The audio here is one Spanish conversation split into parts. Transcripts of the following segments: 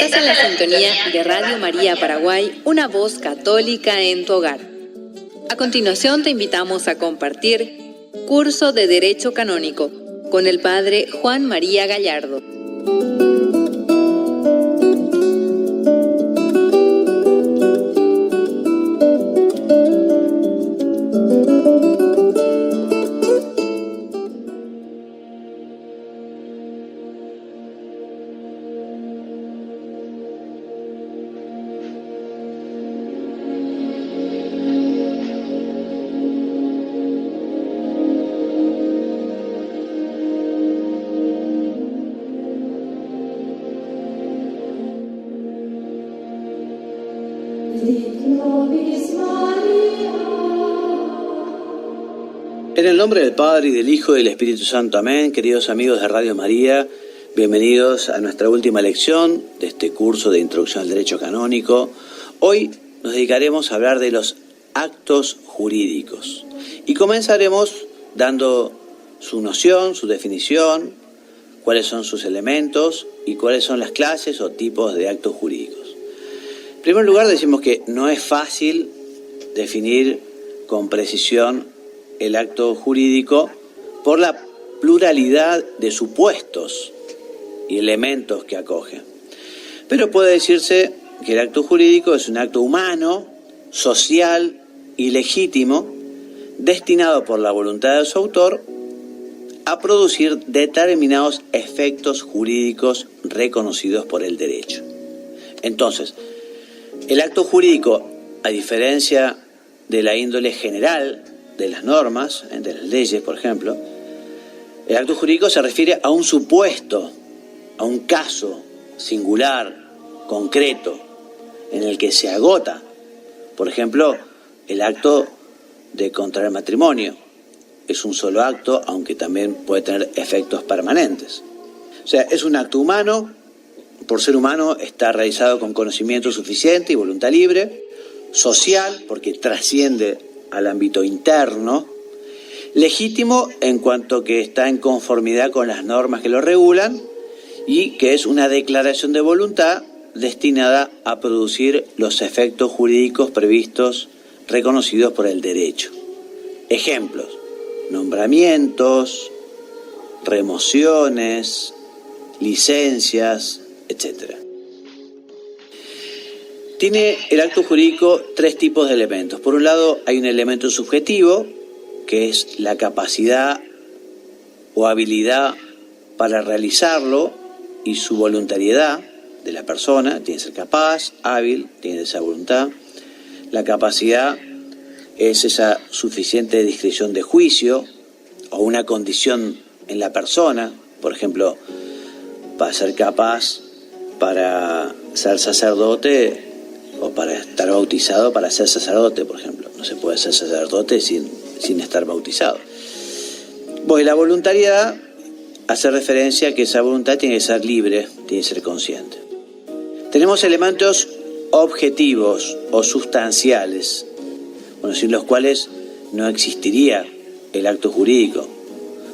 Estás en la sintonía de Radio María Paraguay, una voz católica en tu hogar. A continuación te invitamos a compartir Curso de Derecho Canónico con el Padre Juan María Gallardo. En el nombre del Padre, y del Hijo, y del Espíritu Santo. Amén. Queridos amigos de Radio María, bienvenidos a nuestra última lección de este curso de Introducción al Derecho Canónico. Hoy nos dedicaremos a hablar de los actos jurídicos. Y comenzaremos dando su noción, su definición, cuáles son sus elementos y cuáles son las clases o tipos de actos jurídicos. En primer lugar, decimos que no es fácil definir con precisión el acto jurídico por la pluralidad de supuestos y elementos que acoge. Pero puede decirse que el acto jurídico es un acto humano, social y legítimo, destinado por la voluntad de su autor a producir determinados efectos jurídicos reconocidos por el derecho. Entonces, el acto jurídico, a diferencia de la índole general de las normas, de las leyes, por ejemplo, el acto jurídico se refiere a un supuesto, a un caso singular, concreto, en el que se agota, por ejemplo, el acto de contraer matrimonio. Es un solo acto, aunque también puede tener efectos permanentes. O sea, es un acto humano, por ser humano está realizado con conocimiento suficiente y voluntad libre, social, porque trasciende al ámbito interno, legítimo en cuanto que está en conformidad con las normas que lo regulan y que es una declaración de voluntad destinada a producir los efectos jurídicos previstos, reconocidos por el derecho. Ejemplos: nombramientos, remociones, licencias, etc. Tiene el acto jurídico tres tipos de elementos. Por un lado, hay un elemento subjetivo, que es la capacidad o habilidad para realizarlo y su voluntariedad de la persona. Tiene que ser capaz, hábil, tiene esa voluntad. La capacidad es esa suficiente discreción de juicio o una condición en la persona, por ejemplo, para ser capaz para ser sacerdote o para estar bautizado para ser sacerdote, por ejemplo. No se puede ser sacerdote sin estar bautizado. Bueno, y la voluntariedad hace referencia a que esa voluntad tiene que ser libre, tiene que ser consciente. Tenemos elementos objetivos o sustanciales, bueno, sin los cuales no existiría el acto jurídico.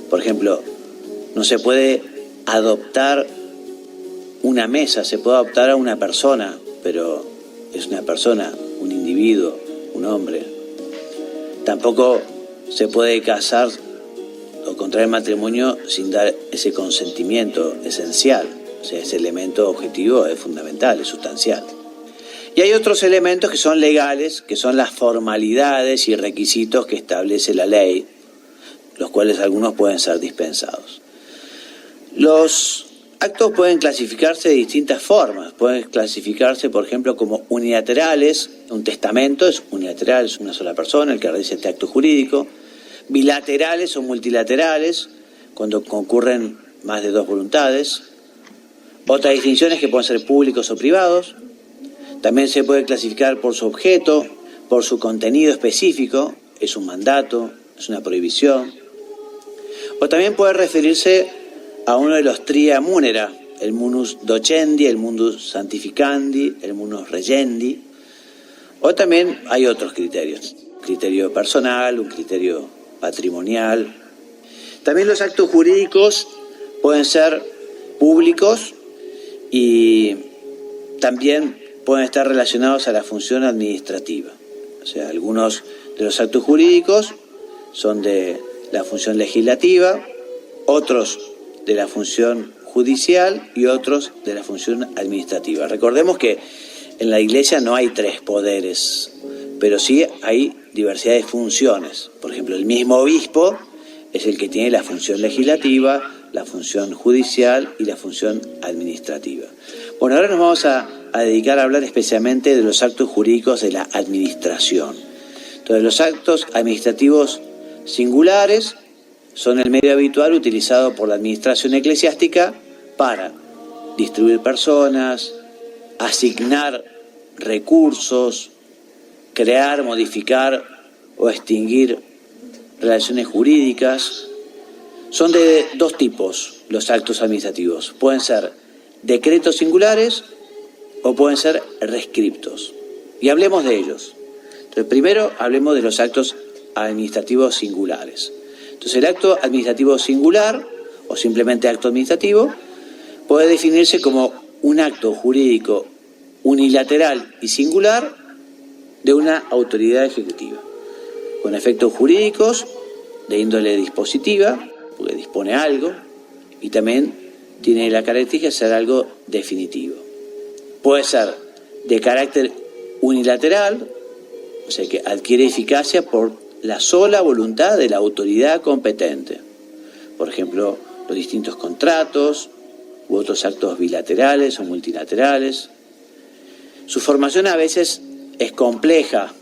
Por ejemplo, no se puede adoptar una mesa, se puede adoptar a una persona, pero es una persona, un individuo, un hombre. Tampoco se puede casar o contraer matrimonio sin dar ese consentimiento esencial. O sea, ese elemento objetivo es fundamental, es sustancial. Y hay otros elementos que son legales, que son las formalidades y requisitos que establece la ley, los cuales algunos pueden ser dispensados. Los actos pueden clasificarse de distintas formas. Pueden clasificarse, por ejemplo, como unilaterales. Un testamento es unilateral, es una sola persona el que realiza este acto jurídico. Bilaterales o multilaterales, cuando concurren más de dos voluntades. Otras distinciones que pueden ser públicos o privados. También se puede clasificar por su objeto, por su contenido específico. Es un mandato, es una prohibición. O también puede referirse a uno de los tria munera, el munus docendi, el munus santificandi, el munus regendi. O también hay otros criterios. Un criterio personal, un criterio patrimonial. También los actos jurídicos pueden ser públicos y también pueden estar relacionados a la función administrativa. O sea, algunos de los actos jurídicos son de la función legislativa, otros de la función judicial y otros de la función administrativa. Recordemos que en la Iglesia no hay 3 poderes, pero sí hay diversidad de funciones. Por ejemplo, el mismo obispo es el que tiene la función legislativa, la función judicial y la función administrativa. Bueno, ahora nos vamos a dedicar a hablar especialmente de los actos jurídicos de la administración. Entonces, los actos administrativos singulares son el medio habitual utilizado por la administración eclesiástica para distribuir personas, asignar recursos, crear, modificar o extinguir relaciones jurídicas. Son de 2 tipos los actos administrativos. Pueden ser decretos singulares o pueden ser rescriptos. Y hablemos de ellos. Entonces, primero hablemos de los actos administrativos singulares. Entonces, el acto administrativo singular, o simplemente acto administrativo, puede definirse como un acto jurídico unilateral y singular de una autoridad ejecutiva, con efectos jurídicos de índole dispositiva, porque dispone algo, y también tiene la característica de ser algo definitivo. Puede ser de carácter unilateral, o sea que adquiere eficacia por la sola voluntad de la autoridad competente. Por ejemplo, los distintos contratos u otros actos bilaterales o multilaterales. Su formación a veces es compleja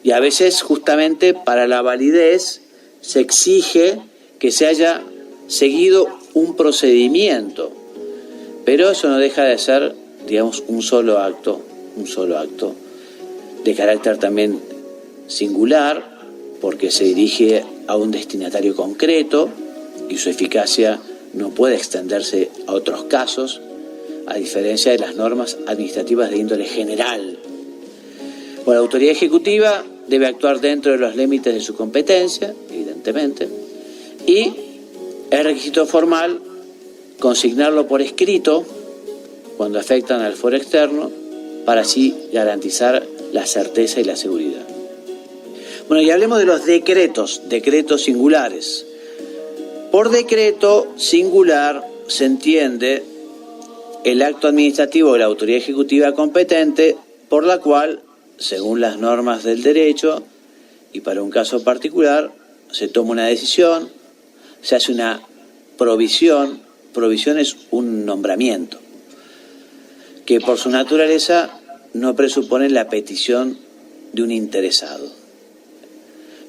y a veces justamente para la validez se exige que se haya seguido un procedimiento, pero eso no deja de ser, digamos, un solo acto de carácter también singular, porque se dirige a un destinatario concreto y su eficacia no puede extenderse a otros casos, a diferencia de las normas administrativas de índole general. Bueno, la autoridad ejecutiva debe actuar dentro de los límites de su competencia, evidentemente, y es requisito formal consignarlo por escrito cuando afectan al foro externo, para así garantizar la certeza y la seguridad. Bueno, y hablemos de los decretos singulares. Por decreto singular se entiende el acto administrativo de la autoridad ejecutiva competente por la cual, según las normas del derecho y para un caso particular, se toma una decisión, se hace una provisión es un nombramiento, que por su naturaleza no presupone la petición de un interesado.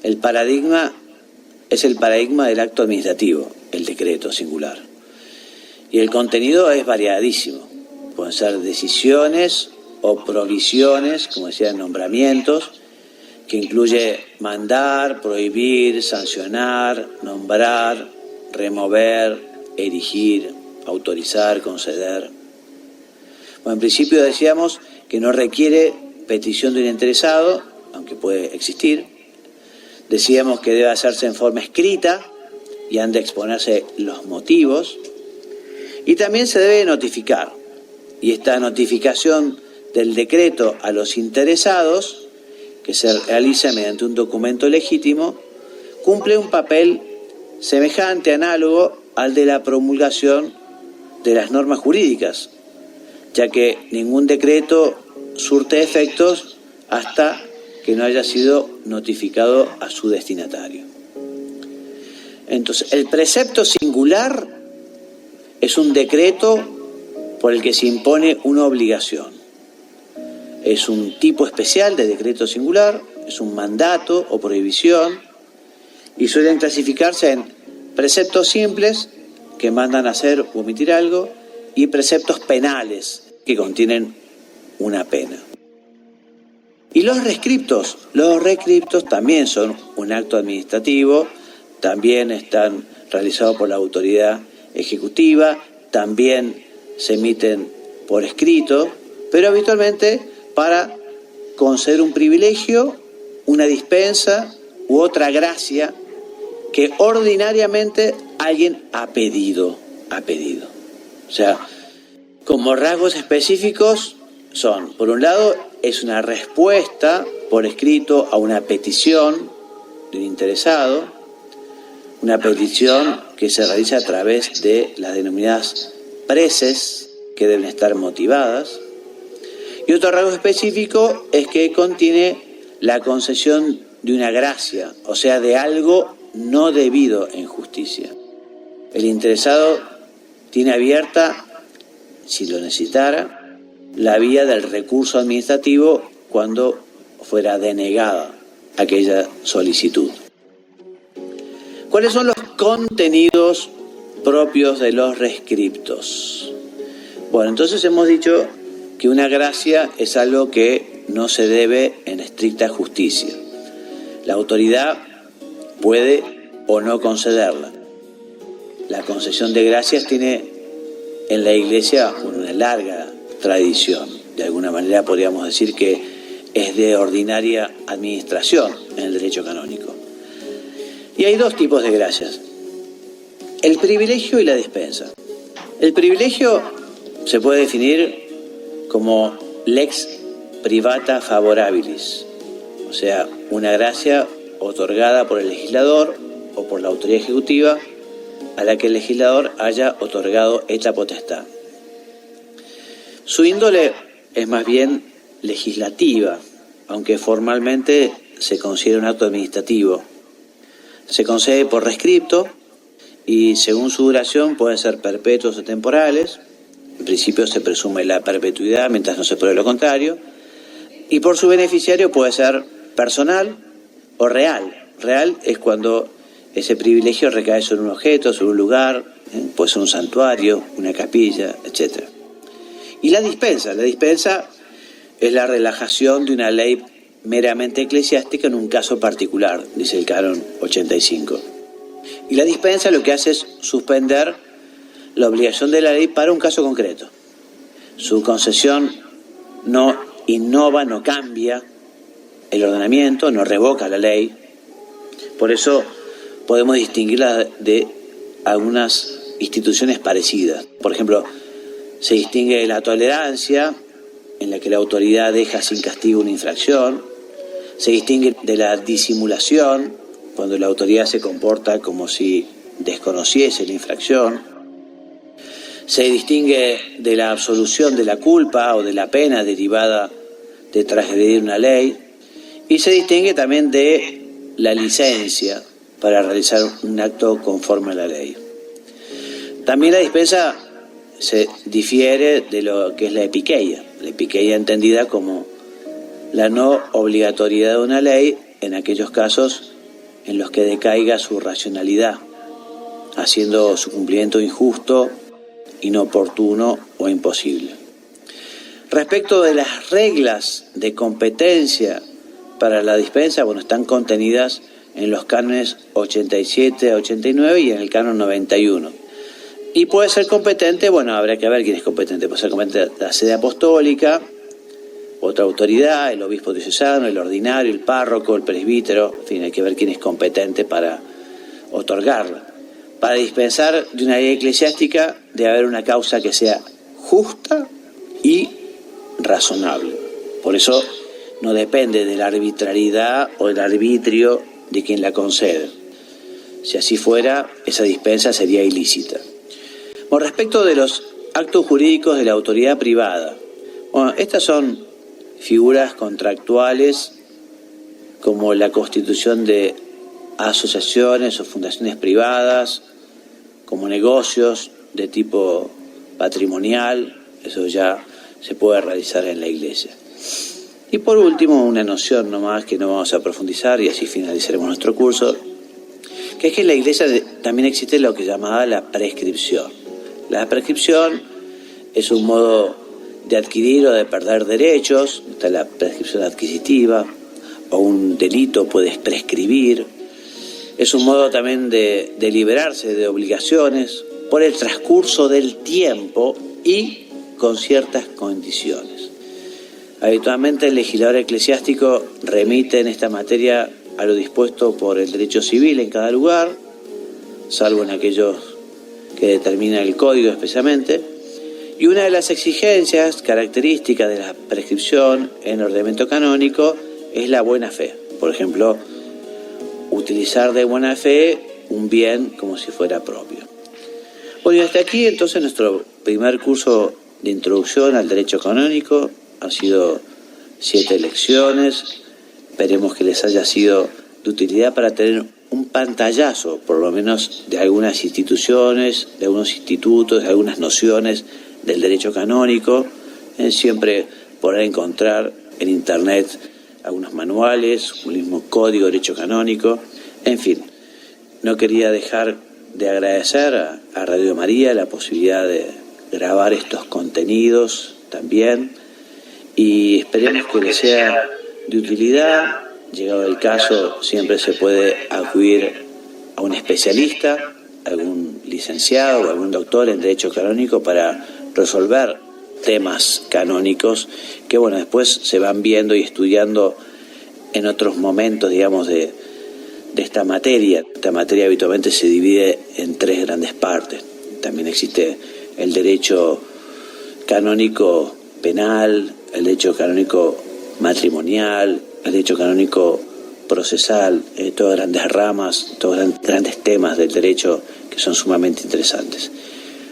El paradigma es el paradigma del acto administrativo, el decreto singular. Y el contenido es variadísimo. Pueden ser decisiones o provisiones, como decía, nombramientos, que incluye mandar, prohibir, sancionar, nombrar, remover, erigir, autorizar, conceder. Bueno, en principio decíamos que no requiere petición de un interesado, aunque puede existir. Decíamos que debe hacerse en forma escrita y han de exponerse los motivos. Y también se debe notificar. Y esta notificación del decreto a los interesados, que se realiza mediante un documento legítimo, cumple un papel semejante, análogo al de la promulgación de las normas jurídicas, ya que ningún decreto surte efectos hasta que no haya sido notificado a su destinatario. Entonces, el precepto singular es un decreto por el que se impone una obligación. Es un tipo especial de decreto singular, es un mandato o prohibición, y suelen clasificarse en preceptos simples, que mandan a hacer o omitir algo, y preceptos penales, que contienen una pena. Y los rescriptos también son un acto administrativo, también están realizados por la autoridad ejecutiva, también se emiten por escrito, pero habitualmente para conceder un privilegio, una dispensa u otra gracia que ordinariamente alguien ha pedido. O sea, Como rasgos específicos son, por un lado, es una respuesta por escrito a una petición de un interesado, una petición que se realiza a través de las denominadas preces, que deben estar motivadas. Y otro rasgo específico es que contiene la concesión de una gracia, o sea, de algo no debido en justicia. El interesado tiene abierta, si lo necesitara, la vía del recurso administrativo cuando fuera denegada aquella solicitud. ¿Cuáles son los contenidos propios de los rescriptos? Bueno, entonces hemos dicho que una gracia es algo que no se debe en estricta justicia. La autoridad puede o no concederla. La concesión de gracias tiene en la Iglesia una larga tradición. De alguna manera podríamos decir que es de ordinaria administración en el derecho canónico. Y hay dos tipos de gracias: el privilegio y la dispensa. El privilegio se puede definir como lex privata favorabilis, o sea, una gracia otorgada por el legislador o por la autoridad ejecutiva a la que el legislador haya otorgado esta potestad. Su índole es más bien legislativa, aunque formalmente se considera un acto administrativo. Se concede por rescripto y según su duración pueden ser perpetuos o temporales. En principio se presume la perpetuidad mientras no se pruebe lo contrario. Y por su beneficiario puede ser personal o real. Real es cuando ese privilegio recae sobre un objeto, sobre un lugar, puede ser un santuario, una capilla, etc. Y la dispensa es la relajación de una ley meramente eclesiástica en un caso particular, dice el canon 85. Y la dispensa lo que hace es suspender la obligación de la ley para un caso concreto. Su concesión no innova, no cambia el ordenamiento, no revoca la ley. Por eso podemos distinguirla de algunas instituciones parecidas. Por ejemplo, se distingue de la tolerancia, en la que la autoridad deja sin castigo una infracción. Se distingue de la disimulación, cuando la autoridad se comporta como si desconociese la infracción. Se distingue de la absolución de la culpa o de la pena derivada de transgredir una ley. Y se distingue también de la licencia para realizar un acto conforme a la ley. También la dispensa se difiere de lo que es la epiqueia. La epiqueia entendida como la no obligatoriedad de una ley en aquellos casos en los que decaiga su racionalidad, haciendo su cumplimiento injusto, inoportuno o imposible. Respecto de las reglas de competencia para la dispensa, están contenidas en los cánones 87 a 89 y en el canon 91. Y puede ser competente, habrá que ver quién es competente. Puede ser competente la sede apostólica, otra autoridad, el obispo diocesano, el ordinario, el párroco, el presbítero, en fin, hay que ver quién es competente para otorgarla. Para dispensar de una ley eclesiástica debe haber una causa que sea justa y razonable. Por eso no depende de la arbitrariedad o del arbitrio de quien la concede. Si así fuera, esa dispensa sería ilícita. Con respecto de los actos jurídicos de la autoridad privada, estas son figuras contractuales como la constitución de asociaciones o fundaciones privadas, como negocios de tipo patrimonial, eso ya se puede realizar en la Iglesia. Y por último, una noción nomás que no vamos a profundizar y así finalizaremos nuestro curso, que es que en la Iglesia también existe lo que llamaba la prescripción. La prescripción es un modo de adquirir o de perder derechos, está la prescripción adquisitiva, o un delito puedes prescribir. Es un modo también de liberarse de obligaciones por el transcurso del tiempo y con ciertas condiciones. Habitualmente el legislador eclesiástico remite en esta materia a lo dispuesto por el derecho civil en cada lugar, salvo en aquellos que determina el código especialmente, Y una de las exigencias características de la prescripción en ordenamiento canónico es la buena fe. Por ejemplo, utilizar de buena fe un bien como si fuera propio. Bueno, y hasta aquí entonces nuestro primer curso de introducción al derecho canónico. Han sido 7 lecciones. Esperemos que les haya sido de utilidad para tener un pantallazo, por lo menos, de algunas instituciones, de algunos institutos, de algunas nociones del derecho canónico. Siempre podrán encontrar en internet algunos manuales, un mismo código de derecho canónico. En fin, no quería dejar de agradecer a Radio María la posibilidad de grabar estos contenidos también, y esperemos que les sea de utilidad. Llegado el caso, siempre se puede acudir a un especialista, algún licenciado o algún doctor en derecho canónico para resolver temas canónicos que, bueno, después se van viendo y estudiando en otros momentos, digamos, de esta materia. Esta materia habitualmente se divide en 3 grandes partes. También existe el derecho canónico penal, el derecho canónico matrimonial, el derecho canónico procesal, todas grandes ramas, todos grandes temas del derecho que son sumamente interesantes.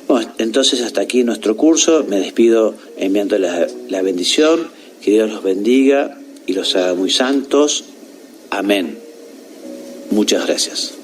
Bueno, entonces hasta aquí nuestro curso. Me despido enviándoles la bendición. Que Dios los bendiga y los haga muy santos. Amén. Muchas gracias.